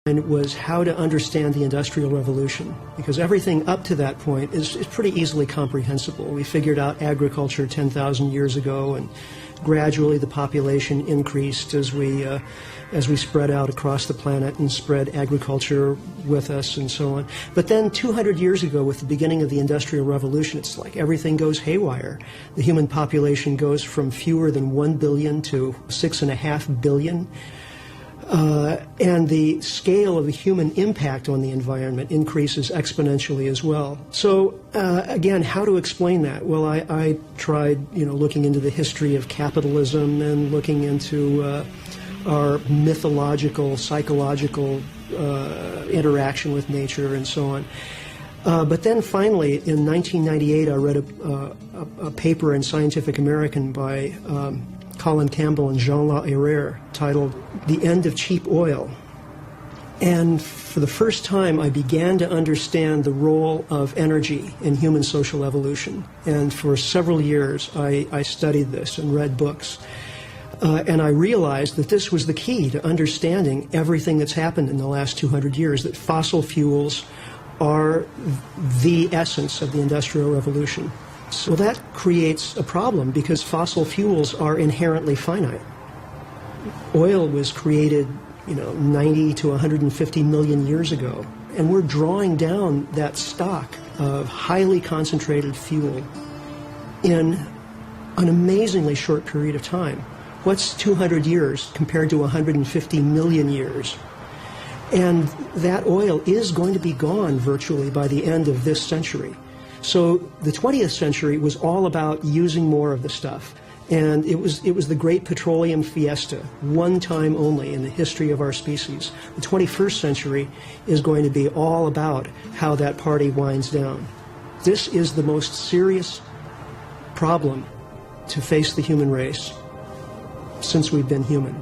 and was how to understand the Industrial Revolution, because everything up to that point is pretty easily comprehensible. We figured out agriculture 10,000 years ago, and gradually the population increased as we spread out across the planet and spread agriculture with us and so on. But then 200 years ago, with the beginning of the Industrial Revolution, it's like everything goes haywire. The human population goes from fewer than 1 billion to 6.5 billion. And the scale of the human impact on the environment increases exponentially as well. So again, how to explain that? Well, I tried, looking into the history of capitalism and looking into our mythological, psychological interaction with nature and so on. But then finally, in 1998, I read a paper in Scientific American by Colin Campbell and Jean-La Herrère titled "The End of Cheap Oil." And for the first time, I began to understand the role of energy in human social evolution. And for several years, I studied this and read books. And I realized that this was the key to understanding everything that's happened in the last 200 years, that fossil fuels are the essence of the Industrial Revolution. So that creates a problem because fossil fuels are inherently finite. Oil was created, 90 to 150 million years ago, and we're drawing down that stock of highly concentrated fuel in an amazingly short period of time. What's 200 years compared to 150 million years? And that oil is going to be gone virtually by the end of this century. So the 20th century was all about using more of the stuff. And it was the great petroleum fiesta, one time only in the history of our species. The 21st century is going to be all about how that party winds down. This is the most serious problem to face the human race since we've been human.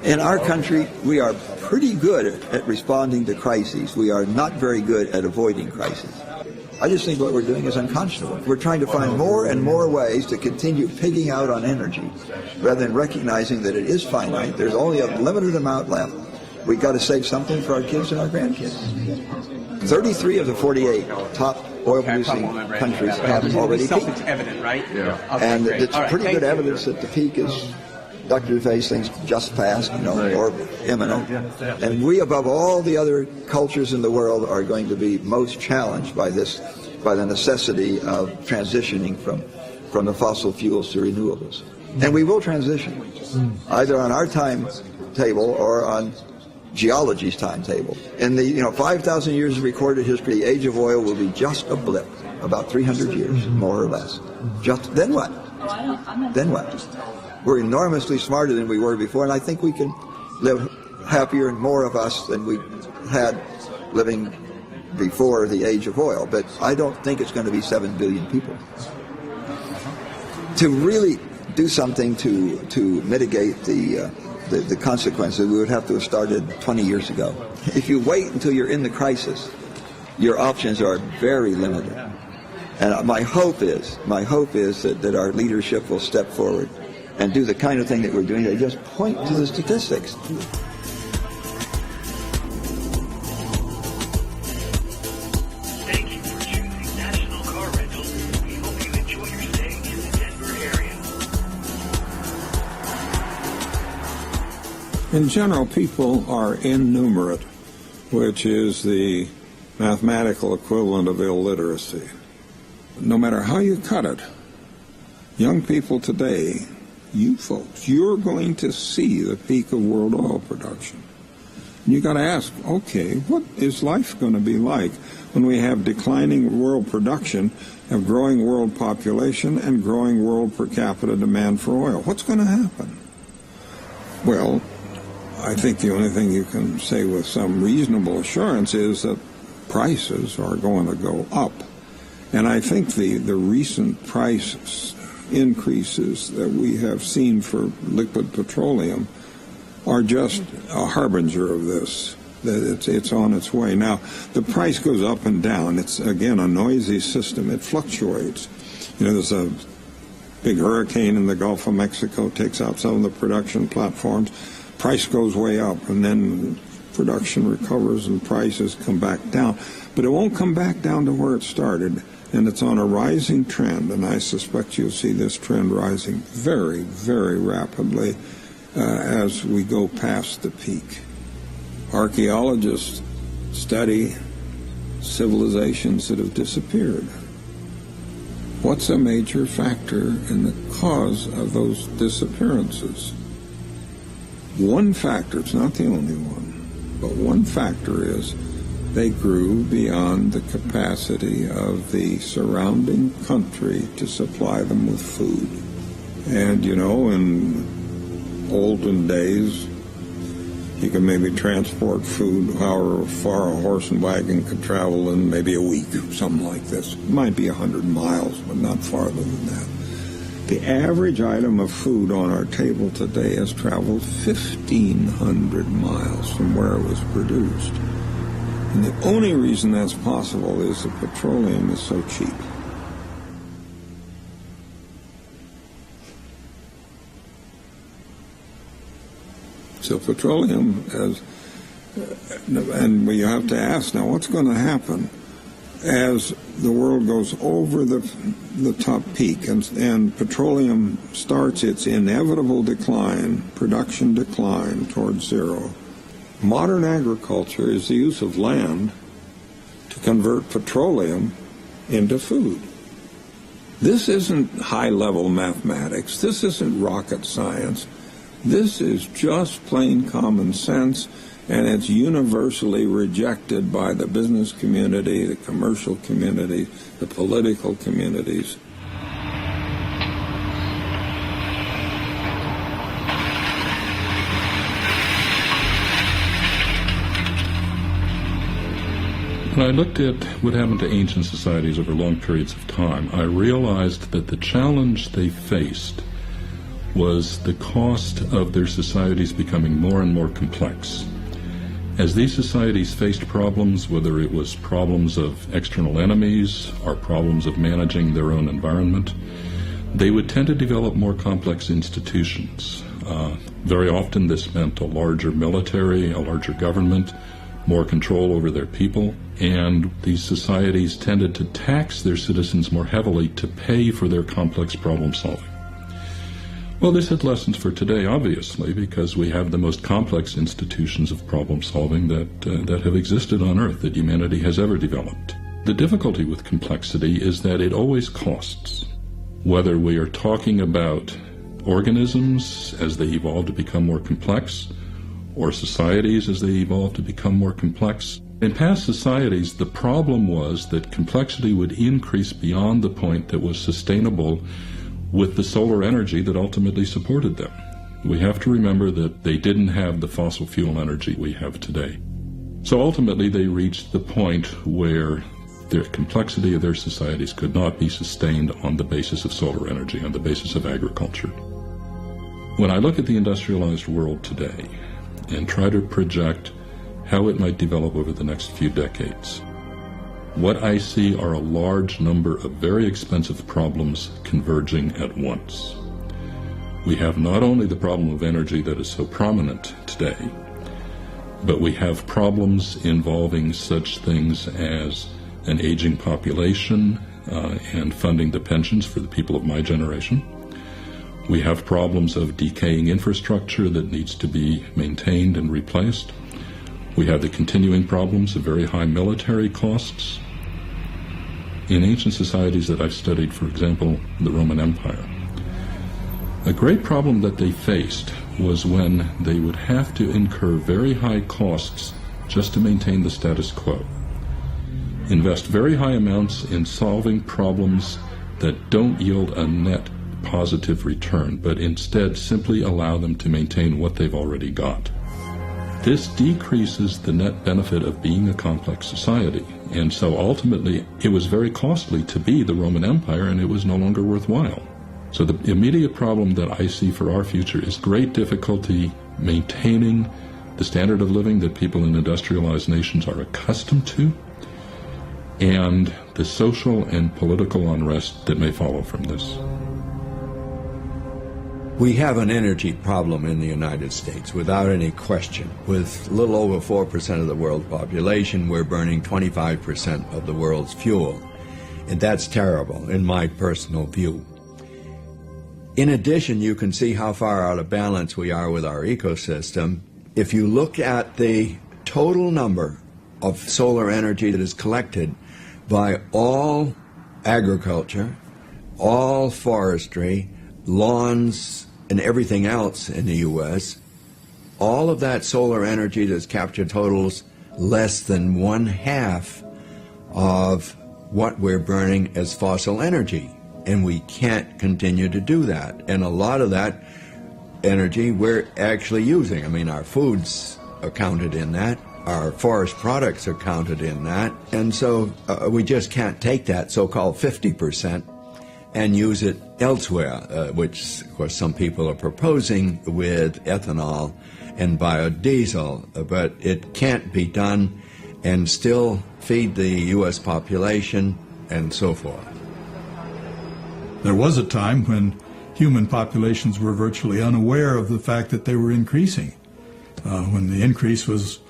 In our country, we are pretty good at responding to crises. We are not very good at avoiding crises. I just think what we're doing is unconscionable. We're trying to find more and more ways to continue pigging out on energy, rather than recognizing that it is finite. There's only a limited amount left. We've got to save something for our kids and our grandkids. 33 of the 48 top oil-producing countries have already peaked. It's evident, right? Yeah. Okay, and it's pretty good evidence that the peak is Dr. DeVay's things just passed, or imminent. And we, above all the other cultures in the world, are going to be most challenged by the necessity of transitioning from the fossil fuels to renewables. And we will transition, either on our timetable or on geology's timetable. In the 5,000 years of recorded history, the age of oil will be just a blip, about 300 years, more or less. Then what? Then what? We're enormously smarter than we were before, and I think we can live happier and more of us than we had living before the age of oil. But I don't think it's going to be 7 billion people. To really do something to mitigate the consequences, we would have to have started 20 years ago. If you wait until you're in the crisis, your options are very limited. And my hope is that our leadership will step forward and do the kind of thing that we're doing. They just point to the statistics. Thank you for choosing National Car Rentals. We hope you enjoy your stay in the Denver area. In general, people are innumerate, which is the mathematical equivalent of illiteracy. No matter how you cut it, young people today, you folks, you're going to see the peak of world oil production. And you got to ask, okay, what is life going to be like when we have declining world production, have growing world population, and growing world per capita demand for oil? What's going to happen? Well, I think the only thing you can say with some reasonable assurance is that prices are going to go up. And I think the recent price increases that we have seen for liquid petroleum are just a harbinger of this. That it's on its way. Now, the price goes up and down. It's, again, a noisy system. It fluctuates. You know, there's a big hurricane in the Gulf of Mexico, takes out some of the production platforms. Price goes way up, and then production recovers and prices come back down. But it won't come back down to where it started, and it's on a rising trend, and I suspect you'll see this trend rising very, very rapidly as we go past the peak. Archaeologists study civilizations that have disappeared. What's a major factor in the cause of those disappearances? One factor, it's not the only one, but one factor is they grew beyond the capacity of the surrounding country to supply them with food. And, you know, in olden days, you could maybe transport food however far a horse and wagon could travel in maybe a week, something like this. It might be 100 miles, but not farther than that. The average item of food on our table today has traveled 1,500 miles from where it was produced. And the only reason that's possible is that petroleum is so cheap. So petroleum, and you have to ask now, what's going to happen as the world goes over the top peak and petroleum starts its inevitable decline, production decline towards zero? Modern agriculture is the use of land to convert petroleum into food. This isn't high-level mathematics. This isn't rocket science. This is just plain common sense, and it's universally rejected by the business community, the commercial community, the political communities. When I looked at what happened to ancient societies over long periods of time, I realized that the challenge they faced was the cost of their societies becoming more and more complex. As these societies faced problems, whether it was problems of external enemies or problems of managing their own environment, they would tend to develop more complex institutions. Very often this meant a larger military, a larger government, more control over their people, and these societies tended to tax their citizens more heavily to pay for their complex problem solving. Well, this had lessons for today, obviously, because we have the most complex institutions of problem solving that have existed on Earth, that humanity has ever developed. The difficulty with complexity is that it always costs. Whether we are talking about organisms as they evolve to become more complex, or societies as they evolve to become more complex. In past societies, the problem was that complexity would increase beyond the point that was sustainable with the solar energy that ultimately supported them. We have to remember that they didn't have the fossil fuel energy we have today. So ultimately they reached the point where the complexity of their societies could not be sustained on the basis of solar energy, on the basis of agriculture. When I look at the industrialized world today and try to project how it might develop over the next few decades, what I see are a large number of very expensive problems converging at once. We have not only the problem of energy that is so prominent today, but we have problems involving such things as an aging population and funding the pensions for the people of my generation. We have problems of decaying infrastructure that needs to be maintained and replaced. We have the continuing problems of very high military costs. In ancient societies that I've studied, for example, the Roman Empire, a great problem that they faced was when they would have to incur very high costs just to maintain the status quo. Invest very high amounts in solving problems that don't yield a net positive return, but instead simply allow them to maintain what they've already got. This decreases the net benefit of being a complex society, and so ultimately it was very costly to be the Roman Empire, and it was no longer worthwhile. So the immediate problem that I see for our future is great difficulty maintaining the standard of living that people in industrialized nations are accustomed to, and the social and political unrest that may follow from this. We have an energy problem in the United States, without any question. With a little over 4% of the world's population, we're burning 25% of the world's fuel. And that's terrible, in my personal view. In addition, you can see how far out of balance we are with our ecosystem. If you look at the total number of solar energy that is collected by all agriculture, all forestry, lawns, and everything else in the U.S., all of that solar energy that's captured totals less than 1/2 of what we're burning as fossil energy. And we can't continue to do that. And a lot of that energy we're actually using. I mean, our foods are counted in that. Our forest products are counted in that. And so we just can't take that so-called 50% and use it elsewhere, which, of course, some people are proposing with ethanol and biodiesel. But it can't be done and still feed the U.S. population and so forth. There was a time when human populations were virtually unaware of the fact that they were increasing, when the increase was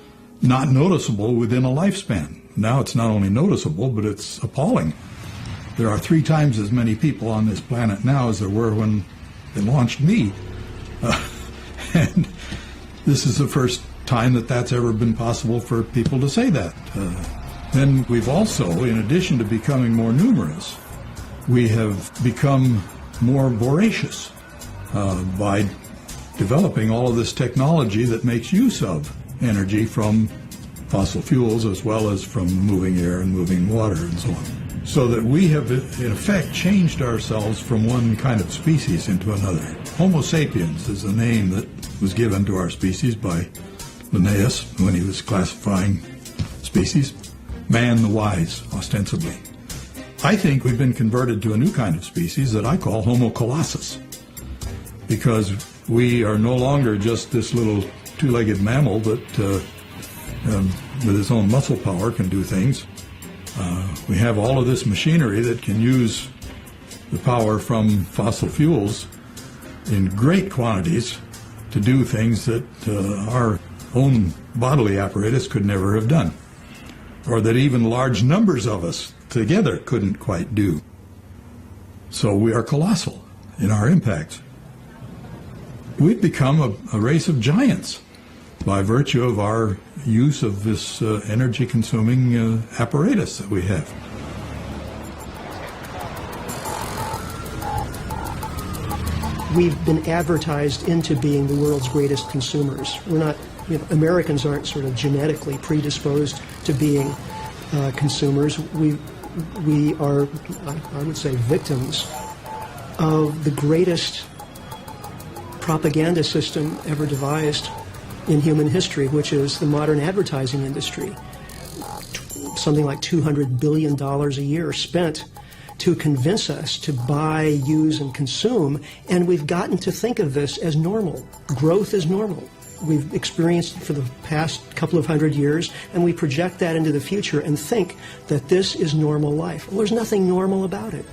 not noticeable within a lifespan. Now it's not only noticeable, but it's appalling. There are 3 times as many people on this planet now as there were when they launched me. And this is the first time that that's ever been possible for people to say that. Then we've also, in addition to becoming more numerous, we have become more voracious by developing all of this technology that makes use of energy from fossil fuels as well as from moving air and moving water and so on. So that we have, in effect, changed ourselves from one kind of species into another. Homo sapiens is the name that was given to our species by Linnaeus when he was classifying species. Man the wise, ostensibly. I think we've been converted to a new kind of species that I call Homo colossus, because we are no longer just this little 2-legged mammal that with its own muscle power can do things. We have all of this machinery that can use the power from fossil fuels in great quantities to do things that our own bodily apparatus could never have done, or that even large numbers of us together couldn't quite do. So we are colossal in our impact. We've become a race of giants by virtue of our use of this energy-consuming apparatus that we have. We've been advertised into being the world's greatest consumers. We're not, Americans aren't sort of genetically predisposed to being consumers. We are, I would say, victims of the greatest propaganda system ever devised in human history, which is the modern advertising industry. Something like $200 billion a year spent to convince us to buy, use, and consume, and we've gotten to think of this as normal. Growth is normal. We've experienced it for the past couple of 100 years, and we project that into the future and think that this is normal life. Well, there's nothing normal about it.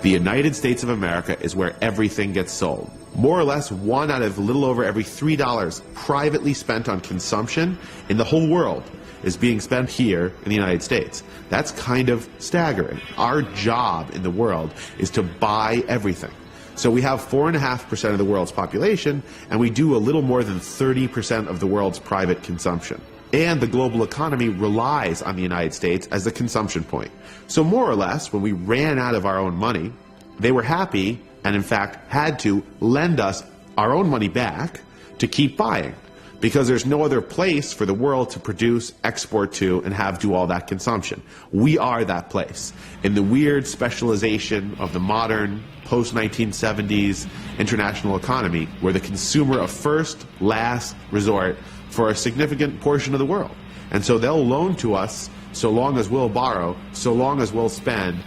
The United States of America is where everything gets sold. More or less 1 out of a little over every $3 privately spent on consumption in the whole world is being spent here in the United States. That's kind of staggering. Our job in the world is to buy everything. So we have 4.5% of the world's population, and we do a little more than 30% of the world's private consumption. And the global economy relies on the United States as the consumption point. So more or less, when we ran out of our own money, they were happy and in fact had to lend us our own money back to keep buying, because there's no other place for the world to produce, export to, and have do all that consumption. We are that place. In the weird specialization of the modern, post-1970s international economy, we're the consumer of first, last resort for a significant portion of the world. And so they'll loan to us so long as we'll borrow, so long as we'll spend,